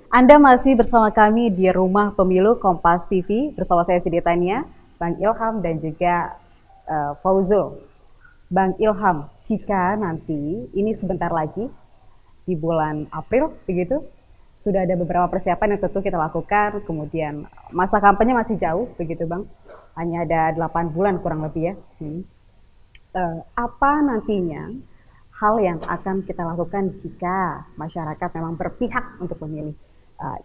Anda masih bersama kami di Rumah Pemilu Kompas TV bersama saya Siti Tania, Bang Ilham dan juga Fauzul. Bang Ilham, jika nanti ini sebentar lagi di bulan April begitu sudah ada beberapa persiapan yang tentu kita lakukan, kemudian masa kampanye masih jauh begitu Bang, hanya ada 8 bulan kurang lebih ya. Apa nantinya hal yang akan kita lakukan jika masyarakat memang berpihak untuk memilih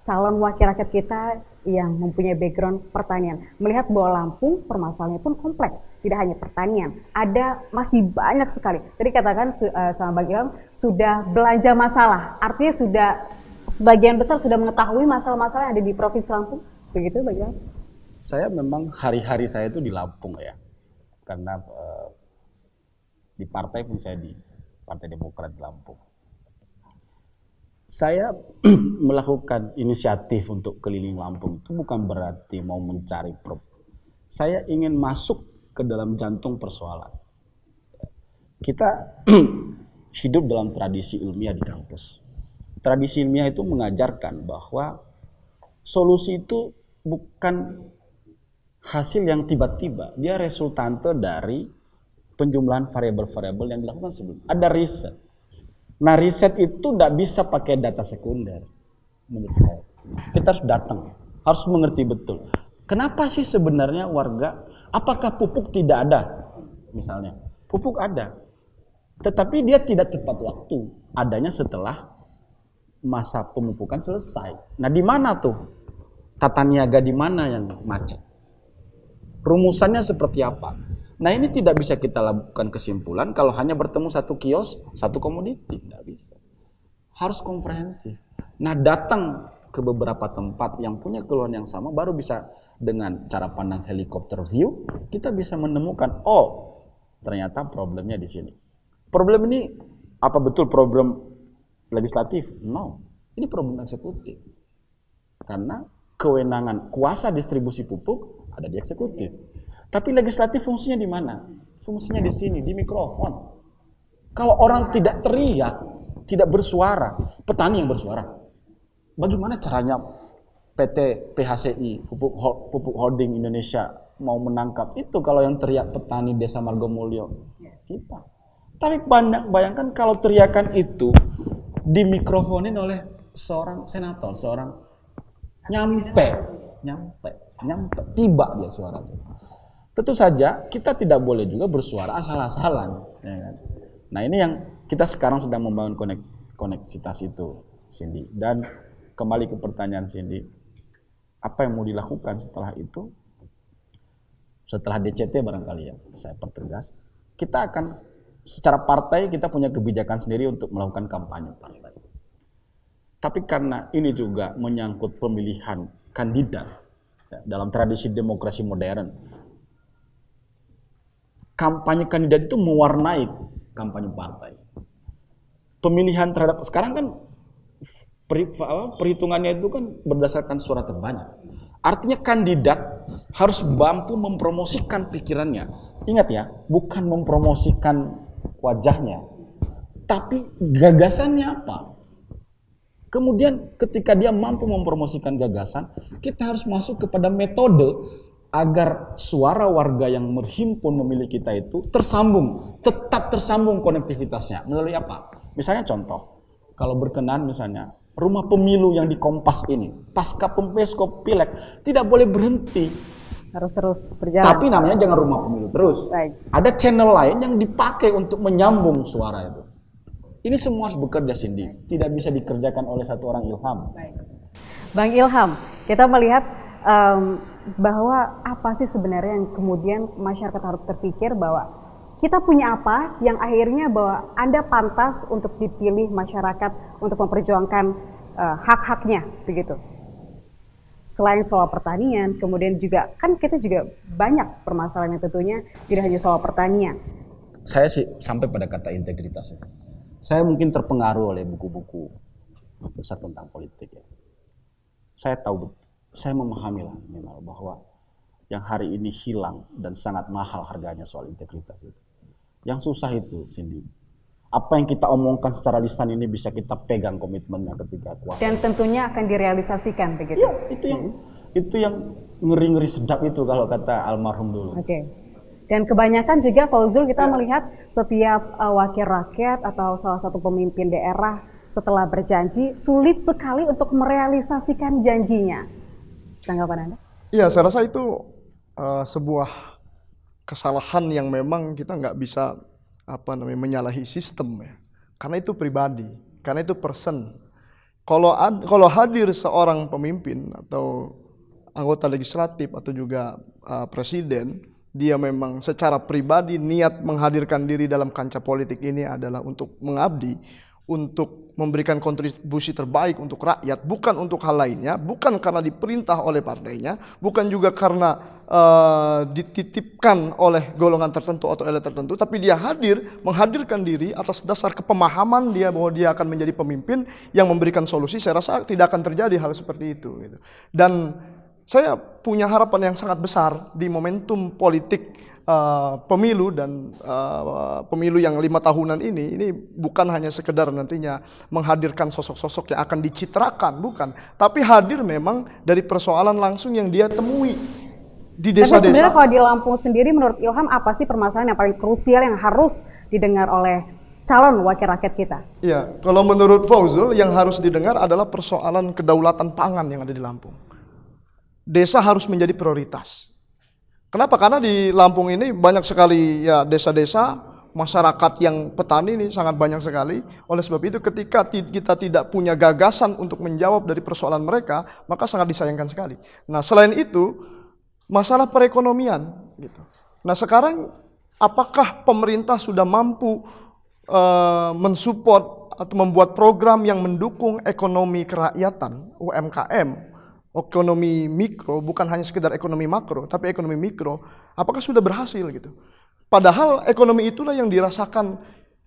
calon wakil rakyat kita yang mempunyai background pertanian. Melihat bahwa Lampung permasalahannya pun kompleks, tidak hanya pertanian, ada masih banyak sekali. Tadi katakan sama Bang Ilham sudah belanja masalah, artinya sudah sebagian besar sudah mengetahui masalah-masalah yang ada di Provinsi Lampung, begitu Bang Ilham? Saya memang hari-hari saya itu di Lampung ya, karena di partai pun saya di Partai Demokrat di Lampung. Saya melakukan inisiatif untuk keliling Lampung itu bukan berarti mau mencari saya ingin masuk ke dalam jantung persoalan. Kita hidup dalam tradisi ilmiah di kampus. Tradisi ilmiah itu mengajarkan bahwa solusi itu bukan hasil yang tiba-tiba, dia resultante dari penjumlahan variabel-variabel yang dilakukan sebelumnya. Ada riset. Nah, riset itu tidak bisa pakai data sekunder, menurut saya. Kita harus datang, harus mengerti betul. Kenapa sih sebenarnya warga, apakah pupuk tidak ada? Misalnya, pupuk ada. Tetapi dia tidak tepat waktu. Adanya setelah masa pemupukan selesai. Nah, di mana tuh? Tata niaga di mana yang macet? Rumusannya seperti apa? Nah, ini tidak bisa kita lakukan kesimpulan kalau hanya bertemu satu kios, satu komoditi. Tidak bisa. Harus komprehensif. Nah, datang ke beberapa tempat yang punya keluhan yang sama, baru bisa dengan cara pandang helikopter view, kita bisa menemukan, oh, ternyata problemnya di sini. Problem ini, apa betul problem legislatif? No. Ini problem eksekutif. Karena kewenangan kuasa distribusi pupuk ada di eksekutif. Tapi legislatif fungsinya di mana? Fungsinya di sini, di mikrofon. Kalau orang tidak teriak, tidak bersuara, petani yang bersuara. Bagaimana caranya PT PHCI, Pupuk Holding Indonesia mau menangkap itu kalau yang teriak petani Desa Margomulyo? Kita. Tapi bayangkan kalau teriakan itu dimikrofonin oleh seorang senator, seorang nyampe, tiba dia suara itu. Tentu saja kita tidak boleh juga bersuara asal-asalan. Ya kan? Nah, ini yang kita sekarang sedang membangun koneksitas itu, Cindy. Dan kembali ke pertanyaan Cindy, apa yang mau dilakukan setelah itu? Setelah DCT barangkali ya, saya pertegas, kita akan secara partai kita punya kebijakan sendiri untuk melakukan kampanye partai. Tapi karena ini juga menyangkut pemilihan kandidat ya, dalam tradisi demokrasi modern, kampanye kandidat itu mewarnai kampanye partai. Pemilihan terhadap sekarang kan perhitungannya itu kan berdasarkan suara terbanyak. Artinya kandidat harus mampu mempromosikan pikirannya. Ingat ya, bukan mempromosikan wajahnya, tapi gagasannya apa. Kemudian ketika dia mampu mempromosikan gagasan, kita harus masuk kepada metode agar suara warga yang berhimpun memilih kita itu tersambung, tetap tersambung konektivitasnya. Melalui apa? Misalnya contoh, kalau berkenan misalnya, rumah pemilu yang di Kompas ini, pasca Pempesko Pileg, tidak boleh berhenti. Harus terus berjalan. Tapi namanya jangan rumah pemilu terus. Baik. Ada channel lain yang dipakai untuk menyambung suara itu. Ini semua harus bekerja sendiri, tidak bisa dikerjakan oleh satu orang Ilham. Baik. Bang Ilham, kita melihat bahwa apa sih sebenarnya yang kemudian masyarakat harus terpikir bahwa kita punya apa yang akhirnya bahwa Anda pantas untuk dipilih masyarakat untuk memperjuangkan hak-haknya begitu. Selain soal pertanian, kemudian juga kan kita juga banyak permasalahan yang tentunya tidak hanya soal pertanian. Saya sih sampai pada kata integritas itu. Saya mungkin terpengaruh oleh buku-buku besar tentang politik ya. Saya tahu, saya memahami lah bahwa yang hari ini hilang dan sangat mahal harganya soal integritas itu. Yang susah itu, Cindy, apa yang kita omongkan secara lisan ini bisa kita pegang komitmennya ketika kuasa. Dan tentunya akan direalisasikan begitu. Iya, itu yang ngeri-ngeri sedap itu kalau kata almarhum dulu. Oke. Dan kebanyakan juga Fauzul kita melihat setiap wakil rakyat atau salah satu pemimpin daerah setelah berjanji sulit sekali untuk merealisasikan janjinya. Tanggapan Anda? Iya, saya rasa itu sebuah kesalahan yang memang kita nggak bisa menyalahi sistem ya. Karena itu pribadi, karena itu person. Kalau hadir seorang pemimpin atau anggota legislatif atau juga presiden, dia memang secara pribadi niat menghadirkan diri dalam kancah politik ini adalah untuk mengabdi, untuk memberikan kontribusi terbaik untuk rakyat, bukan untuk hal lainnya, bukan karena diperintah oleh partainya, bukan juga karena dititipkan oleh golongan tertentu atau elit tertentu, tapi dia menghadirkan diri atas dasar kepemahaman dia bahwa dia akan menjadi pemimpin yang memberikan solusi. Saya rasa tidak akan terjadi hal seperti itu. Dan saya punya harapan yang sangat besar di momentum politik pemilu dan pemilu yang 5 tahunan ini bukan hanya sekedar nantinya menghadirkan sosok-sosok yang akan dicitrakan, bukan, tapi hadir memang dari persoalan langsung yang dia temui di desa-desa. Tapi sebenarnya kalau di Lampung sendiri menurut Ilham apa sih permasalahan yang paling krusial yang harus didengar oleh calon wakil rakyat kita? Iya, kalau menurut Fauzul yang harus didengar adalah persoalan kedaulatan pangan yang ada di Lampung. Desa harus menjadi prioritas. Kenapa? Karena di Lampung ini banyak sekali ya desa-desa, masyarakat yang petani ini sangat banyak sekali. Oleh sebab itu ketika kita tidak punya gagasan untuk menjawab dari persoalan mereka, maka sangat disayangkan sekali. Nah, selain itu masalah perekonomian gitu. Nah, sekarang apakah pemerintah sudah mampu mensupport atau membuat program yang mendukung ekonomi kerakyatan, UMKM, ekonomi mikro, bukan hanya sekedar ekonomi makro, tapi ekonomi mikro, apakah sudah berhasil gitu? Padahal ekonomi itulah yang dirasakan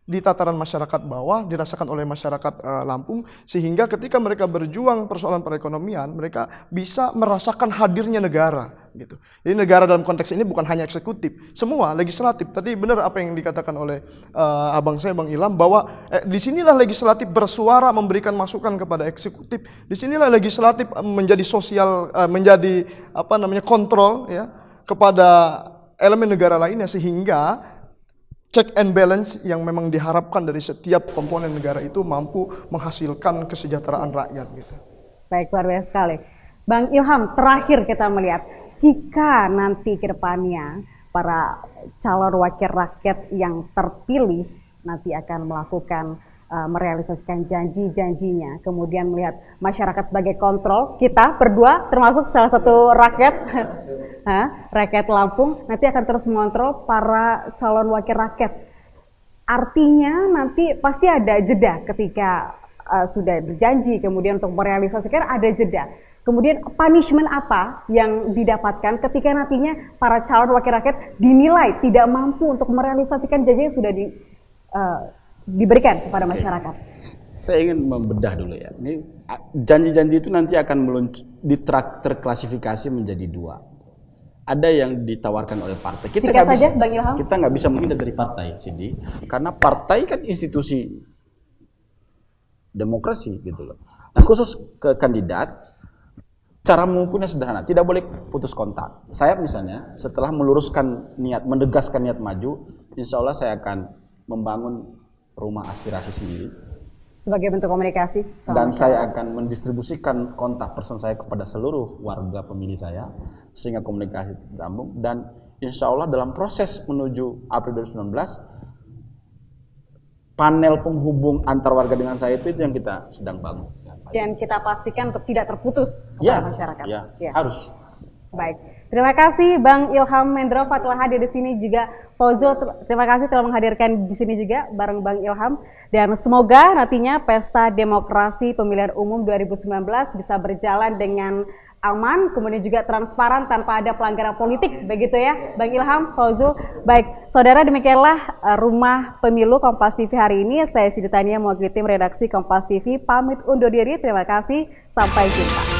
di tataran masyarakat bawah, dirasakan oleh masyarakat Lampung, sehingga ketika mereka berjuang persoalan perekonomian, mereka bisa merasakan hadirnya negara gitu. Jadi negara dalam konteks ini bukan hanya eksekutif, semua legislatif. Tadi benar apa yang dikatakan oleh abang saya Bang Ilham bahwa disinilah legislatif bersuara memberikan masukan kepada eksekutif. Disinilah legislatif menjadi menjadi kontrol ya kepada elemen negara lainnya, sehingga check and balance yang memang diharapkan dari setiap komponen negara itu mampu menghasilkan kesejahteraan rakyat gitu. Baik, luar biasa sekali. Bang Ilham, terakhir kita melihat jika nanti ke depannya para calon wakil rakyat yang terpilih nanti akan melakukan merealisasikan janji-janjinya, kemudian melihat masyarakat sebagai kontrol, kita berdua termasuk salah satu rakyat rakyat Lampung nanti akan terus mengontrol para calon wakil rakyat. Artinya nanti pasti ada jeda ketika sudah berjanji, kemudian untuk merealisasikan ada jeda. Kemudian punishment apa yang didapatkan ketika nantinya para calon wakil rakyat dinilai tidak mampu untuk merealisasikan janji yang sudah diberikan kepada masyarakat? Saya ingin membedah dulu ya. Ini janji-janji itu nanti akan terklasifikasi menjadi dua. Ada yang ditawarkan oleh partai. Kita nggak bisa menghindar dari partai, Cindy, karena partai kan institusi demokrasi gitu loh. Nah, khusus ke kandidat, cara mengukurnya sederhana, tidak boleh putus kontak. Saya misalnya setelah menegaskan niat maju, insya Allah saya akan membangun rumah aspirasi sendiri. Sebagai bentuk komunikasi. Dan saya akan mendistribusikan kontak person saya kepada seluruh warga pemilih saya, sehingga komunikasi tersambung. Dan insya Allah dalam proses menuju April 2019, panel penghubung antar warga dengan saya itu yang kita sedang bangun. Dan kita pastikan untuk tidak terputus kepada masyarakat. Ya, yes. Harus. Baik, terima kasih Bang Ilham Mendrova telah hadir di sini, juga Fauzul terima kasih telah menghadirkan di sini juga bareng Bang Ilham, dan semoga nantinya pesta demokrasi pemilihan umum 2019 bisa berjalan dengan aman, kemudian juga transparan tanpa ada pelanggaran politik, begitu ya Bang Ilham, Fauzul. Baik, saudara, demikianlah Rumah Pemilu Kompas TV hari ini. Saya Siti Tania mewakili tim redaksi Kompas TV pamit undur diri. Terima kasih, sampai jumpa.